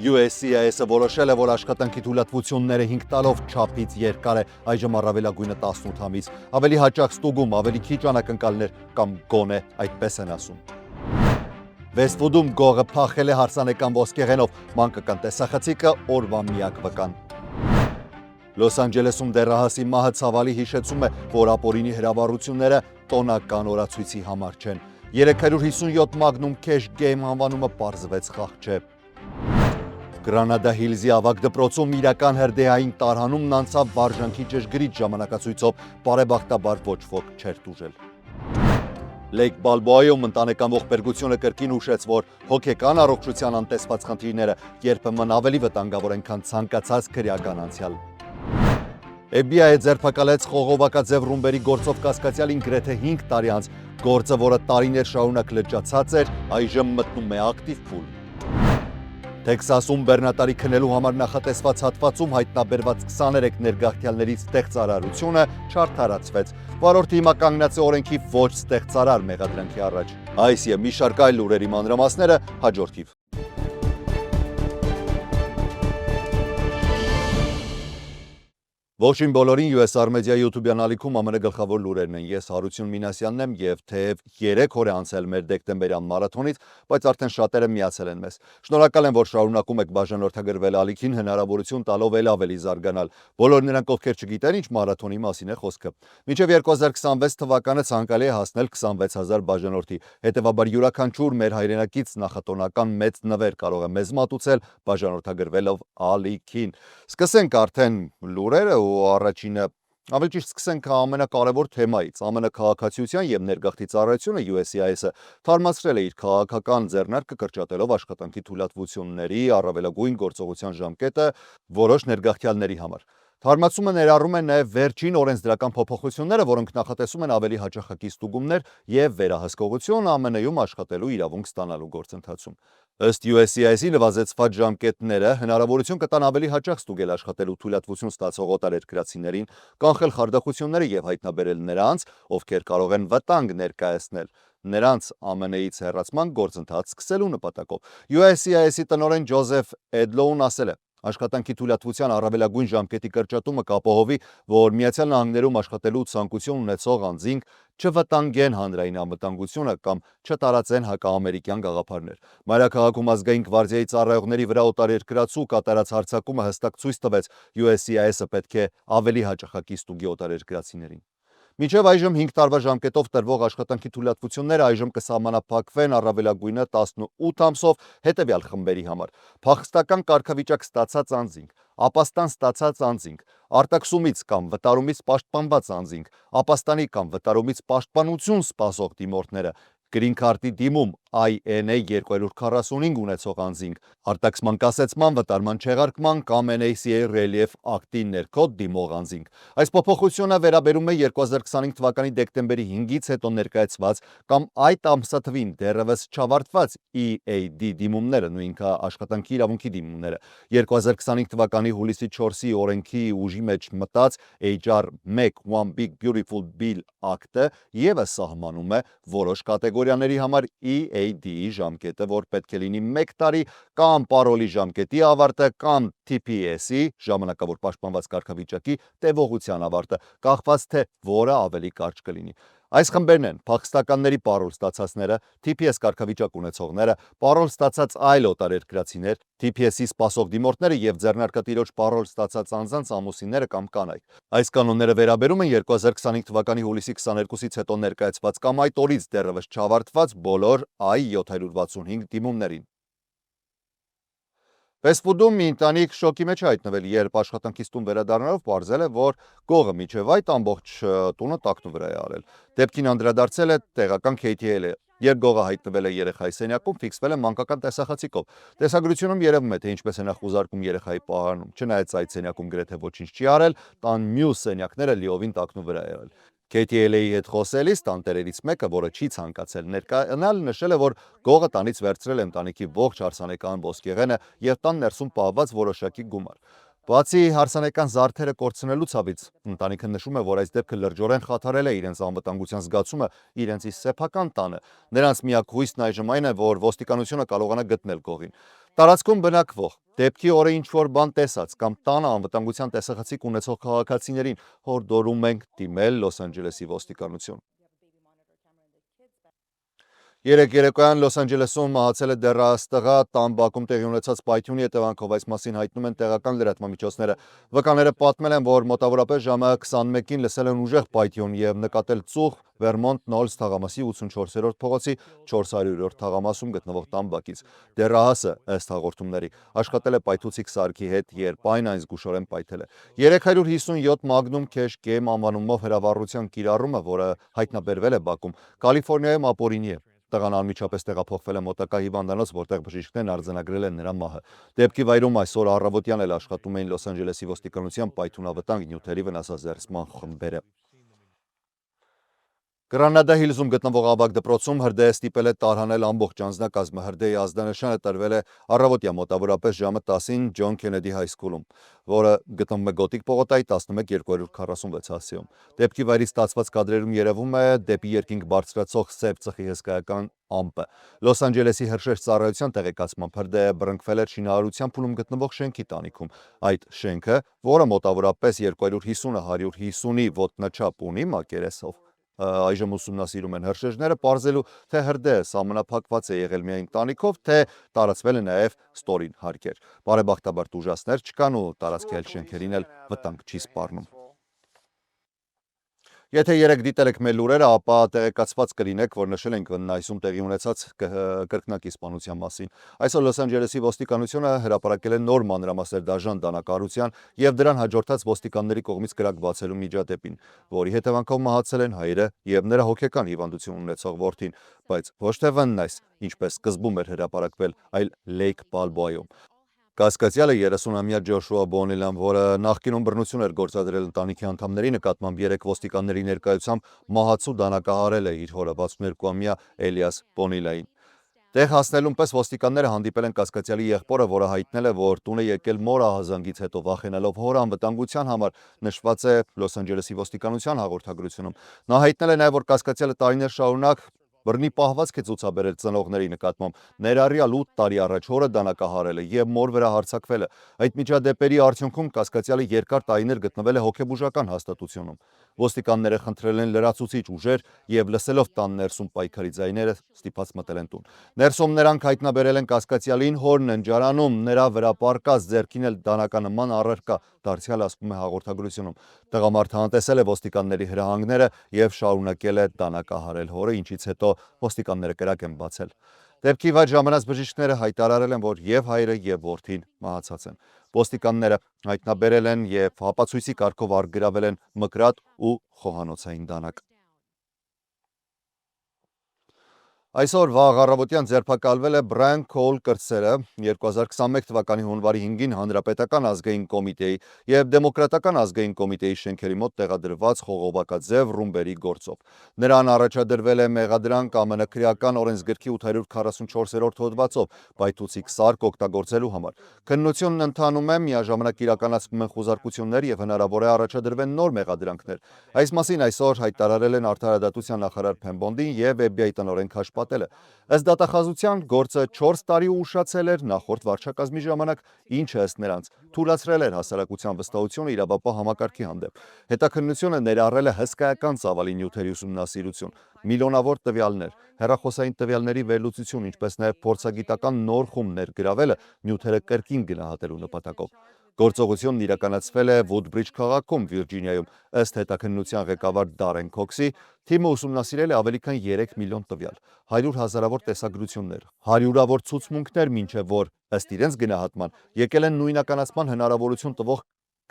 USCIS-ը որոշել է, որ աշխատանքի թույլատվությունները 5 տարով չափից երկար է, այժմ առավելագույնը 18 ամիս, ավելի հաճախ ստուգում, ավելի քիչ անակնկալներ կամ գոնե այդպես են ասում։ Վեսթվուդում գողը փախել է հարսանեկան ոսկեղենով, մանկական տեսախցիկը օրվա միակ վկան։ Լոս Անջելեսում դեռահասի մահը ցավալի հիշեցում է, որ ապօրինի հրավառությունները տոնական օրացույցի համար չեն։ 357 Magnum Cash Game անվանումը պարզվեց խաղ չէ։ Գրանադա Հիլզի ավագ դպրոցում իրական հրդեհային տարհանումն անցավ վարժանքի ճշգրիտ ժամանակացույցով, բարեբախտաբար ոչ ոք չէր տուժել։ Լեյք Բալբոայում ընտանեկան ողբերգությունը կրկին հուշեց, որ հոգեկան առողջության անտեսված խնդիրները երբեմն ավելի վտանգավոր են, քան ցանկացած քրեական անցյալ։ FBI-ը ձերբակալեց խողովակաձև ռումբերի գործով կասկածյալին գրեթե 5 տարի անց, գործը, որը տարիներ շարունակ լճացած էր, այժմ մտնում է ակտիվ փուլ։ Թեքսասում բեռնատարի քնելու համար նախատեսված հատվածում հայտնաբերված 23 ներգաղթյալներից ստեղծարարությունը չարդարացվեց։ Վարորդը հիմա կանգնած է օրենքի ոչ ստեղծարար մեղադրանքի առաջ։ Այս եւ մի շարք այլ լուրերի մանրամասները հաջորդիվ։ Ողջույն բոլորին, US Armedia YouTube-յան ալիքում ԱՄՆ գլխավոր լուրերն են։ Ես Հարություն Մինասյանն եմ եւ թեև 3 օր է անցել մեր դեկտեմբերյան մարաթոնից, բայց արդեն շատերը միացել են մեզ։ Շնորհակալ եմ, որ շարունակում եք բաժանորդագրվել ալիքին, հնարավորություն տալով ավելի զարգանալ։ Բոլոր նրանք, ովքեր չգիտեն, ինչ մարաթոնի մասին է խոսքը։ Մինչև 2026 թվականը ցանկալի է հասնել 26000 բաժանորդի։ Հետևաբար յուրաքանչյուր մեր հայրենակից նախատոնական մեծ նվեր կարող է մեզ մատուցել բաժանորդագրվելով ալիքին։ Սկսենք արդեն լուրերը ու առաջինը ավելի ճիշտ սկսենք ամենակարևոր թեմայից։ ԱՄՆ քաղաքացիության եւ ներգաղթի ծառայությունը USCIS-ը թարմացրել է իր քաղաքական ձեռնարկը կրճատելով աշխատանքի թույլատվությունների առավելագույն գործողության ժամկետը որոշ ներգաղթյալների համար։ Թարմացումը ներառում է նաև վերջին օրենսդրական փոփոխությունները, որոնք նախատեսում են ավելի հաճախակի ստուգումներ եւ վերահսկողություն ԱՄՆ-ում աշխատելու իրավունք ստանալու գործընթացում։ Ըստ USCIS-ի նվազեցված ժամկետները հնարավորություն կտան ավելի հաճախ ստուգել աշխատելու թույլատվություն ստացող օտարերկրացիներին, կանխել խարդախությունները եւ հայտնաբերել նրանց, ովքեր կարող են վտանգ ներկայացնել նրանց ԱՄՆ-ից հեռացման գործընթաց սկսելու նպատակով։ USCIS-ի տնօրեն Ջոզեֆ Էդլոուն ասել է. Աշխատանքի թույլատվության առավելագույն ժամկետի կրճատումը կապահովի, որ Միացյալ Նահանգներում աշխատելու ցանկություն ունեցող անձինք չվտանգեն հանրային անվտանգությունը կամ չտարածեն հակաամերիկյան գաղափարներ։ Մայրաքաղաքում ազգային գվարդիայի ծառայողների վրա օտարերկրացու կատարած հարձակումը հստակ ցույց տվեց, USCIS-ը պետք է ավելի հաճախակի ստուգի օտարերկրացիներին։ Մինչև այժմ 5 տարվա ժամկետով տրվող աշխատանքի թույլատվությունները այժմ կսահմանափակվեն առավելագույնը 18 ամսով հետևյալ խմբերի համար. փախստական կարգավիճակ ստացած անձինք, ապաստան ստացած անձինք, արտաքսումից կամ վտարումից պաշտպանված անձինք, ապաստանի կամ վտարումից պաշտպանություն սպասող դիմորդները, Green Card-ի դիմում INA 245 ունեցող անձինք, արտաքսման կասեցման, վտարման չեղարկման կամ NACA Relief Act-ի ներքո դիմող անձինք։ Այս փոփոխությունը վերաբերում է 2025 թվականի դեկտեմբերի 5-ից հետո ներկայացված կամ այդ ամսաթվին դեռևս չավարտված EAD դիմումները, նույնքան աշխատանքի իրավունքի դիմումները։ 2025 թվականի հուլիսի 4-ի օրենքի ուժի մեջ մտած HR 1 One Big Beautiful Bill Act-ը ևս սահմանում է որոշ կատեգորիաների համար EAD-ի ժամկետը, որ պետք է լինի 1 տարի կամ պարոլի ժամկետի ավարտը կամ TPS-ի ժամանակավոր պաշտպանված կարգավիճակի տևողության ավարտը, կախված թե որը ավելի կարճ կլինի։ Այս խմբերն են փախստականների պարոլ ստացածները, TPS կարգավիճակ ունեցողները, պարոլ ստացած այլ օտարերկրացիներ, TPS-ի սպասող դիմորդները եւ ձեռնարկատիրոջ պարոլ ստացած անձանց ամուսինները կամ կանայք։ Այս կանոնները վերաբերում են 2025 թվականի հուլիսի 22-ից հետո ներկայացված կամ այդ օրից դեռևս չավարտված բոլոր I-765 դիմումներին։ Վեսթվուդում մի ընտանիք շոկի մեջ հայտնվել, երբ աշխատանքից տուն վերադառնալով պարզել է, որ գողը միջև այդ ամբողջ տունը տակնու վրա է արել։ Դեպքին անդրադարձել է տեղական KTL-ը։ Երբ գողը հայտնվել է երեխայի սենյակում, ֆիքսվել է մանկական տեսախցիկով։ Տեսագրությունում երևում է, թե ինչպես է նա խուզարկում երեխայի պահարանում։ Չնայած այդ սենյակում գրեթե ոչինչ չի արել, տան մյուս սենյակները լիովին տակնու վրա է եղել։ KTL-ի հետ խոսելիս տանտերերից մեկը, որը չի ցանկացել ներկայանալ, նշել է, որ գողը տանից վերցրել է ընտանիքի ողջ հարսանեկան ոսկեղենը եւ տան ներսում պահված որոշակի գումար։ Բացի հարսանեկան զարդերը կորցնելու ցավից, ընտանիքը նշում է, որ այս դեպքը լրջորեն խաթարել է իրենց անվտանգության զգացումը իրենցի սեփական տանը։ Նրանց միակ հույսն այժմ այն է, որ ոստիկանությունը կարողանա գտնել գողին։ Տարածքում բնակվող, դեպքի օրը ինչ-որ բան տեսած կամ տանը անվտանգության տեսախցիկ ունեցող քաղաքացիներին հորդորում ենք դիմել Լոս Անջելեսի ոստիկանություն։ Երեկ երեկոյան Լոս Անջելեսում մահացել է դեռահաս տղա, տան բակում տեղի ունեցած պայթյունի հետևանքով, այս մասին հայտնում են տեղական լրատվամիջոցները։ Վկաները պատմել են, որ մոտավորապես ժամը 21-ին լսել են ուժեղ պայթյուն եւ նկատել ծուխ Վերմոնտ Նոլս թաղամասի 84-րդ փողոցի 400-րդ թաղամասում գտնվող տան բակից։ Դեռահասը, ըստ հաղորդումների, աշխատել է պայթուցիկ սարքի հետ, երբ այն զգուշորեն պայթել է։ 357 Magnum Cash Game անվանումով հրավառության կիրառումը, որը հայտնաբերվել է բակում, Կալիֆոռնիայում ապօրինի է։ Տղան անմիջապես տեղափոխվել է մոտակա հիվանդանոց, որտեղ բժիշկներն արձանագրել են նրա մահը։ Դեպքի վայրում այսօր առավոտյան էլ աշխատում էին Լոս Անջելեսի ոստիկանության պայթյունավտանգ նյութերի վնասազերծման խմբերը։ Գրանադա Հիլզում գտնվող ավագ դպրոցում հրդեհը ստիպել է տարհանել ամբողջ անձնակազմը։ Հրդեհի ազդանշանը տրվել է առավոտյա մոտավորապես ժամը 10-ին Ջոն Քենեդի հայսկուլում, որը գտնվում է Գոտիկ պողոտայի 11246 հասցեում։ Դեպքի վայրից ստացված կադրերում երևում է դեպի երկինք բարձրացող սև ծխի հսկայական ամպը։ Լոս Անջելեսի հրշեջ ծառայության տեղեկացմամբ հրդեհը բռնկվել էր շինարարության փուլում գտնվող շենքի տանիքում։ Այդ շենքը, որը մոտավորապես 250-150-ի ոտնաչափ ունի մակերեսով, այժմ ուսումնասիրում են հրշեջները, պարզելու, թե հրդեհը սահմանափակված է եղել միայն տանիքով, թե տարածվել է նաև ստորին հարկեր։ Բարեբախտաբար տուժածներ չկան ու տարածքի այլ շենքերին էլ վտանգ չի սպառնում։ Եթե երեք դիտել եք մեր լուրերը, ապա տեղեկացված կլինեք, որ նշել ենք Վննայսում տեղի ունեցած կրկնակի սպանության մասին։ Այսօր Լոս Անջելեսի ոստիկանությունը հրապարակել է նոր մանրամասներ դաժան դանակահարության եւ դրան հաջորդած ոստիկանների կողմից կրակ բացելու միջադեպին, որի հետևանքով մահացել են հայրը եւ նրա հոգեկան հիվանդություն ունեցող որդին, բայց ոչ թե Վննայս, ինչպես սկզբում էր հրապարակվել, այլ Լեյք Բալբոայում։ Կասկածյալը 30-ամյա Ջոշուա Բոնիլան, որը նախկինում բռնություն էր գործադրել ընտանիքի անդամների նկատմամբ, 3 ոստիկանների ներկայությամբ մահացու դանակահարել է իր հորը 62-ամյա Էլիաս Բոնիլային։ Տեղ հասնելուն պես ոստիկանները հանդիպել են կասկածյալի եղբորը, որը հայտնել է, որ տուն է եկել մոր ահազանգից հետո վախենալով հոր անվտանգության համար, նշված է Լոս Անջելեսի ոստիկանության հաղորդագրությունում։ Նա հայտնել է նաև, որ կասկածյալը տարիներ շարունակ բռնի պահվածք է ցուցաբերել ծնողների նկատմամբ, ներառյալ 8 տարի առաջ հորը դանակահարել է եւ մոր վրա հարձակվել է։ Այդ միջադեպերի արդյունքում կասկածյալը երկար տարիներ գտնվել է հոգեբուժական հաստատությունում։ Ոստիկանները խնդրել են լրացուցիչ ուժեր եւ լսելով տան ներսում պայքարի ձայները ստիպած մտել են տուն։ Ներսում նրանք հայտնաբերել են կասկածյալին հորն ընջարանում, նրա վրա պառկած ձեռքին էլ դանականման առարկա, դարձյալ ասվում է հաղորդագրությունում։ Տղամարդը անտեսել է ոստիկանների հրահանգները եւ շարունակել է դանակահարել հորը, ինչից հետո ոստիկանները կրակ են բացել։ Դեպքի վայր ժամանած բժիշկները հայտարարել են, որ եւ հայրը եւ որդին մահացած են։ Ոստիկանները հայտնաբերել են եւ հապացույցի կարգով արգրավել են մկրատ ու խոհանոցային դանակ։ Այսօր վաղ առավոտյան ձերբակալվել է Բրայան Քոլ կրտսերը 2021 թվականի հունվարի 5-ին Հանրապետական ազգային կոմիտեի եւ Դեմոկրատական ազգային կոմիտեի շենքերի մոտ տեղադրված խողովակաձև ռումբերի գործով։ Նրան առաջադրվել է մեղադրանք ԱՄՆ քրեական օրենսգրքի 844-րդ հոդվածով պայթուցիկ սարք օգտագործելու համար։ Քննությունն ընթանում է, միաժամանակ իրականացվում են խուզարկություններ եւ հնարավոր է առաջադրվեն նոր մեղադրանքներ։ Այս մասին այսօր հայտարարել են Արդարադատության նախարար Փեմբոնդին եւ FBI տնօրեն Քաշպատելը։ Ըստ դատախազության գործը 4 տարի ուշացել էր նախորդ վարչակազմի ժամանակ, ինչը ըստ նրանց թույլատրել էր հասարակության վստահությունը իրավապահ համակարգի հանդեպ։ Հետաքննությունը ներառել է հսկայական ծավալի նյութերի ուսումնասիրություն, միլիոնավոր տվյալներ, հեռախոսային տվյալների վերլուծություն, ինչպես նաև փորձագիտական նոր խումբ ներգրավելը նյութերը կրկին գնահատելու նպատակով։ Գործողությունն իրականացվել է Վուդբրիջ քաղաքում, Վիրջինիայում, ըստ հետաքննության ղեկավար Դարեն Քոքսի, թիմը ուսումնասիրել է ավելի քան 3 միլիոն տվյալ, 100 հազարավոր տեսագրություններ, հարյուրավոր ցուցմունքներ, մինչև որ, ըստ իրենց գնահատման, եկել են նույնականացման հնարավորություն տվող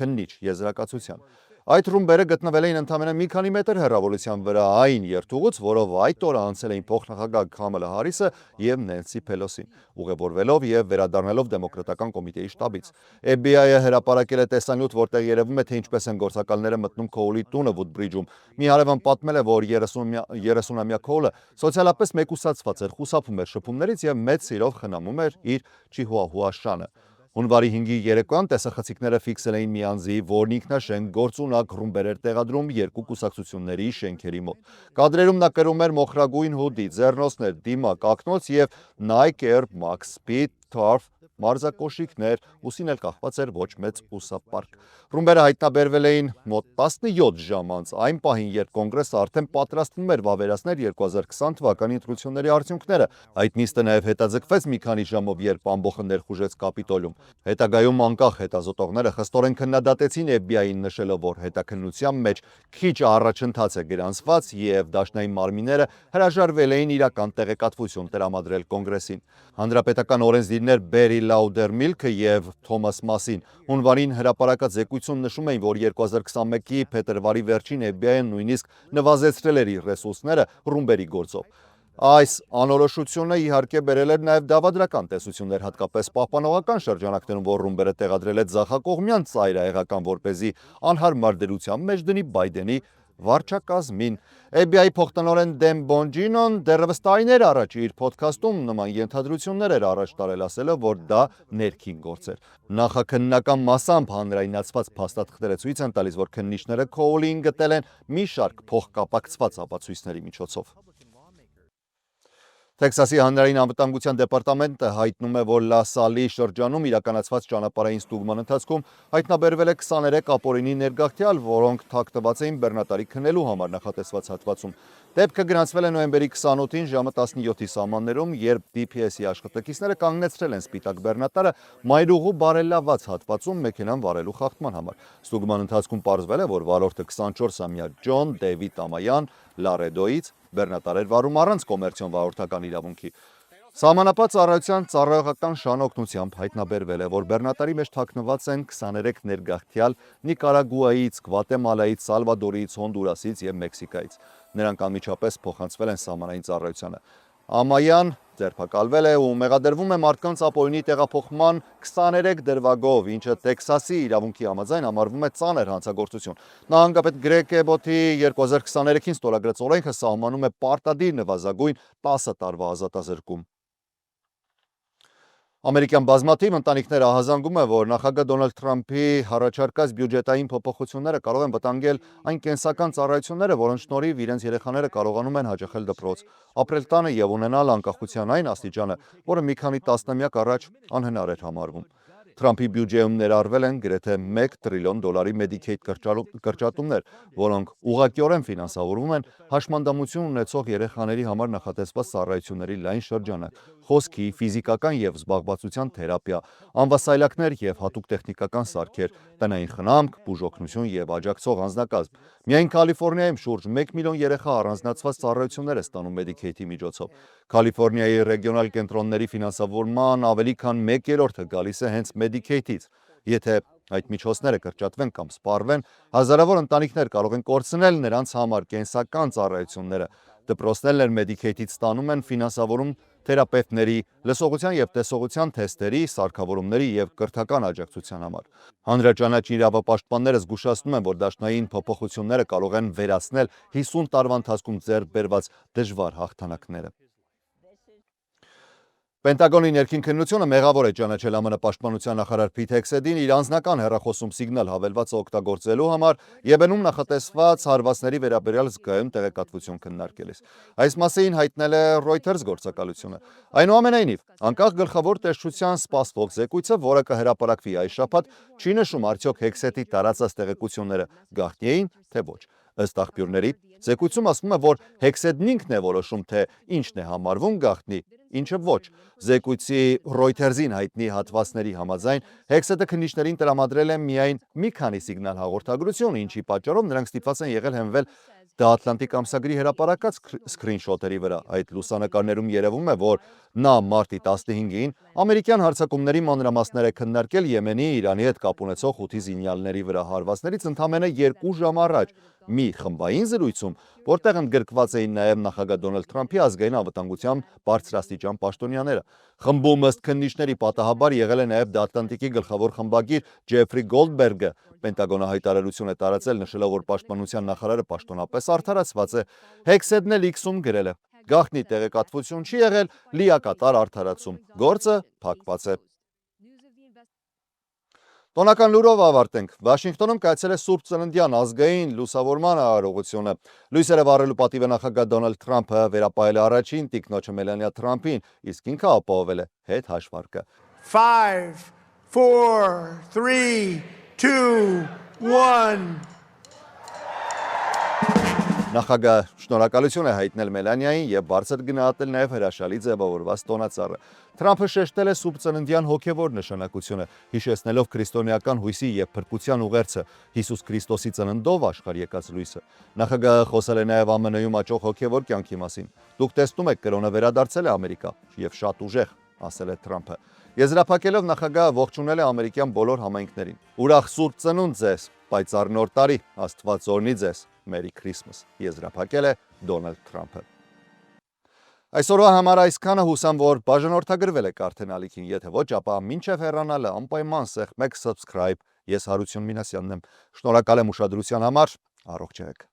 քննիչ եզրակացության։ Այդ ռումբերը գտնվել էին ընդամենը մի քանի մետր հեռավորության վրա այն երթուղուց, որով այդ օրը անցել էին փոխնախագահ Քամալա Հարիսը եւ Նենսի Փելոսին, ուղևորվելով եւ վերադառնալով Դեմոկրատական կոմիտեի շտաբից։ FBI-ը հրապարակել է տեսանյութ, որտեղ երևում է, թե ինչպես են գործակալները մտնում Քոուլի տունը Վուդբրիջում։ Մի հարևան պատմել է, որ 30-ամյա Քոուլը սոցիալապես մեկուսացված էր, խուսափում էր շփումներից եւ մեծ սիրով խնամում էր իր չիհուահուա շանը։ Հունվարի 5-ի երեկոյան տեսախցիկները ֆիքսել էին մի անձի, որն ինքնաշեն գործունակ ռումբեր էր տեղադրում երկու կուսակցությունների շենքերի մոտ։ Կադրերում նա կրում էր մոխրագույն հուդի, ձեռնոցներ, դիմակ, ակնոց եւ Nike Air Max Speed Turf մարզակոշիկներ, ուսին էլ կախված էր ոչ մեծ ուսապարկ։ Ռումբերը հայտնաբերվել էին մոտ 17 ժամ անց, այն պահին, երբ կոնգրեսը արդեն պատրաստվում էր վավերացնել 2020 թվականի ընտրությունների արդյունքները։ Այդ նիստը նաև հետաձգվեց մի քանի ժամով, երբ ամբոխը ներխուժեց Կապիտոլիում։ Հետագայում անկախ հետազոտողները խստորեն քննադատեցին FBI-ին, նշելով, որ հետաքննության մեջ քիչ առաջընթաց է գրանցված եւ դաշնային մարմինները հրաժարվել էին իրական տեղեկատվություն տրամադրել կոնգրեսին։ Հանրապետական օրենսդիրներ Բերի Լաուդերմիլքը եւ Թոմաս Մասին հունվարին հրապարակած զեկույցում նշում էին, որ 2021-ի փետրվարի վերջին FBI-ը նույնիսկ նվազեցրել էր իր ռեսուրսները ռումբերի գործով։ Այս անորոշությունը իհարկե բերել էր նաև դավադրական տեսություններ, հատկապես պահպանողական շրջանակներում, որ ռումբերը տեղադրել է ձախակողմյան ծայրահեղական, որպեսզի անհարմար դրության մեջ դնի Բայդենի վարչակազմին։ FBI փոխտնօրեն Դեն Բոնջինոն դեռևս տարիներ առաջ իր փոդքասթում նման ենթադրություններ էր առաջ տարել, ասելով, որ դա ներքին գործ էր։ Նախաքննական մասամբ հանրայնացված փաստաթղթերը ցույց են տալիս, որ քննիչները Քոուլին գտել են մի շարք փոխկապակցված ապացույցների միջոցով։ Տեքսասի հանրային անվտանգության դեպարտամենտը հայտնում է, որ Լա Սալի շրջանում իրականացված ճանապարհային ստուգման ընթացքում հայտնաբերվել է 23 ապօրինի ներգաղթյալ, որոնք թաքնված էին բեռնատարի քնելու համար նախատեսված հատվածում։ Դեպքը գրանցվել է նոյեմբերի 28-ին ժամը 17-ի սահմաններում, երբ DPS-ի աշխատակիցները կանգնեցրել են սպիտակ բեռնատարը մայրուղու բարելաված հատվածում մեքենան վարելու խախտման համար։ Ստուգման ընթացքում պարզվել է, որ վարորդը 24-ամյա Ջոն Դեյվիդ Ամայան Լարեդոից բեռնատար էր վարում առանց կոմերցիոն վարորդական իրավունքի։ Սահմանապատ ծառայության ծառայողական շանօգնությամբ հայտնաբերվել է, որ բեռնատարի մեջ թաքնված են 23 ներգաղթյալ Նիկարագուայից, Գվատեմալայից, Սալվադորից, Հոնդուրասից եւ Մեքսիկայից։ Նրանք անմիջապես փոխանցվել են սահմանային ծառայությանը։ Ամայան ձերբակալվել է ու մեղադրվում է մարդկանց ապօրինի տեղափոխման 23 դրվագով, ինչը Տեքսասի իրավունքի համաձայն համարվում է ծանր հանցագործություն։ Նահանգապետ Գրեգ Էբոթի 2023-ին ստորագրած օրենքը սահմանում է պարտադիր նվազագույն 10 տարվա ազատազրկում։ Ամերիկյան բազմաթիվ ընտանիքներ ահազանգում է, որ նախագահ Դոնալդ Թրամփի առաջարկած բյուջետային փոփոխությունները կարող են վտանգել այն կենսական ծառայությունները, որոնց շնորհիվ իրենց երեխաները կարողանում են հաճախել դպրոց, ապրել տանը եւ ունենալ անկախության այն աստիճանը, որը մի քանի տասնամյակ առաջ անհնար էր համարվում։ Թրամփի բյուջեում ներառվել են գրեթե $1 տրիլիոն Medicaid կրճատումներ, որոնք ուղղակիորեն ֆինանսավորվում են հաշմանդամություն ունեցող երեխաների համար նախատեսված ծառայությունների լայն շրջանակ, խոսքի, ֆիզիկական եւ զբաղվածության թերապիա, անվասայլակներ եւ հատուկ տեխնիկական սարքեր, տնային խնամք, բուժօգնություն եւ աջակցող անձնակազմ։ Միայն Կալիֆոռնիայում շուրջ 1 միլիոն երեխա առանձնացված ծառայություններ է ստանում Medicaid-ի միջոցով։ Կալիֆոռնիայի ռեգիոնալ կենտրոնների ֆինանսավորման ավելի քան 1/3-ը գալիս է հենց Medicaid-ից։ Եթե այդ միջոցները կրճատվեն կամ սպառվեն, հազարավոր ընտանիքներ կարող են կորցնել նրանց համար կենսական ծառայությունները։ Դպրոցներն էլ Medicaid-ից ստանում են ֆինանսավորում թերապևտների, լսողության եւ տեսողության թեստերի, սարքավորումների եւ կրթական աջակցության համար։ Հանրաճանաչ իրավապաշտպանները զգուշացնում են, որ դաշնային փոփոխությունները կարող են վերացնել 50 տարվա ընթացքում ձեռք բերված դժվար հաղթանակները։ Պենտագոնի ներքին քննությունը մեղավոր է ճանաչել ԱՄՆ պաշտպանության նախարար Փիթ Հեքսեդին իր անձնական հեռախոսում սիգնալ հավելվածը օգտագործելու համար Եմենում նախատեսված հարվածների վերաբերյալ զգայուն տեղեկատվություն քննարկելիս։ Այս մասին հայտնել է Reuters գործակալությունը։ Այնուամենայնիվ, անկախ գլխավոր տեսչության սպասվող զեկույցը, որը կհրապարակվի այս շաբաթ, չի նշում արդյոք Հեքսեդի տարածած տեղեկությունները գաղտնի էին, թե ոչ։ Ըստ աղբյուրների, զեկույցում ասվում է, որ Հեքսեդն ինքն է որոշում, թե ինչն է համարվում գաղտնի, ինչը ոչ։ Զեկույցի Reuters-ին հայտնի հատվածների համաձայն Հեքսեդը քննիչներին տրամադրել է միայն մի քանի սիգնալ հաղորդագրություն, ինչի պատճառով նրանք ստիպված են եղել հենվել The Atlantic ամսագրի հրապարակած սքրինշոթերի վրա։ Այդ լուսանկարներում երևում է, որ նա մարտի 15-ին ամերիկյան հարձակումների մանրամասներ է քննարկել Եմենի Իրանի հետ կապ ունեցող Հութի զինյալների վրա հարվածներից ընդամենը 2 ժամ առաջ մի խմբային զրույցում, որտեղ ընդգրկված էին նաև նախագահ Դոնալդ Թրամփի ազգային անվտանգության բարձրաստիճան պաշտոնյաները։ Խմբում ըստ քննիչների պատահաբար եղել է նաև The Atlantic-ի գլխավոր խմբագիր Ջեֆրի Գոլդբերգը։ Պենտագոնը հայտարարություն է տարածել, նշելով, որ պաշտպանության նախարարը պաշտոնապես արդարացված է։ Հեքսեդն էլ X-ում գրել է. Գաղտնի տեղեկատվություն չի եղել, լիակատար արդարացում։ Գործը փակված է։ Տոնական լուրով ավարտենք։ Վաշինգտոնում կայացել է Սուրբ Ծննդյան ազգային լուսավորման արարողությունը։ Լույսերը վառելու պատիվը նախագահ Դոնալդ Թրամփը վերապահել է առաջին տիկնոջը Մելանիա Թրամփին, իսկ ինքը ապահովել է հետ հաշվարկը։ 5, 4, 3, 2, 1. Նախագահ շնորհակալություն է հայտնել Մելանիային եւ բարձր գնահատել նաեւ հրաշալի ձևավորված տոնածառը։ Թրամփը շեշտել է Սուրբ Ծննդյան հոգեվոր նշանակությունը, հիշեցնելով քրիստոնեական հույսի եւ փրկության ուղերձը Հիսուս Քրիստոսի ծննդով աշխարհ եկած լույսը։ Նախագահը խոսել է նաեւ ԱՄՆ-ում աճող հոգեվոր կյանքի մասին։ Դուք տեսնում եք, կրոնը վերադարձել է Ամերիկա եւ շատ ուժեղ, ասել է Թրամփը։ Եզրափակելով նախագահը ողջունել է ամերիկյան բոլոր համայնքներին։ Ուրախ Սուրբ Ծնունդ ձեզ, պայծառ նոր տարի, Աստված օրհնի ձեզ, Merry Christmas, եզրափակել է Դոնալդ Թրամփը։ Այսօրվա համար այսքանը, հուսամ, որ բաժանորդագրվել եք արդեն ալիքին, եթե ոչ, ապա մինչև հեռանալը անպայման սեղմեք subscribe, ես Հարություն Մինասյանն եմ, շնորհակալ եմ ուշադրության համար, առողջ եղեք։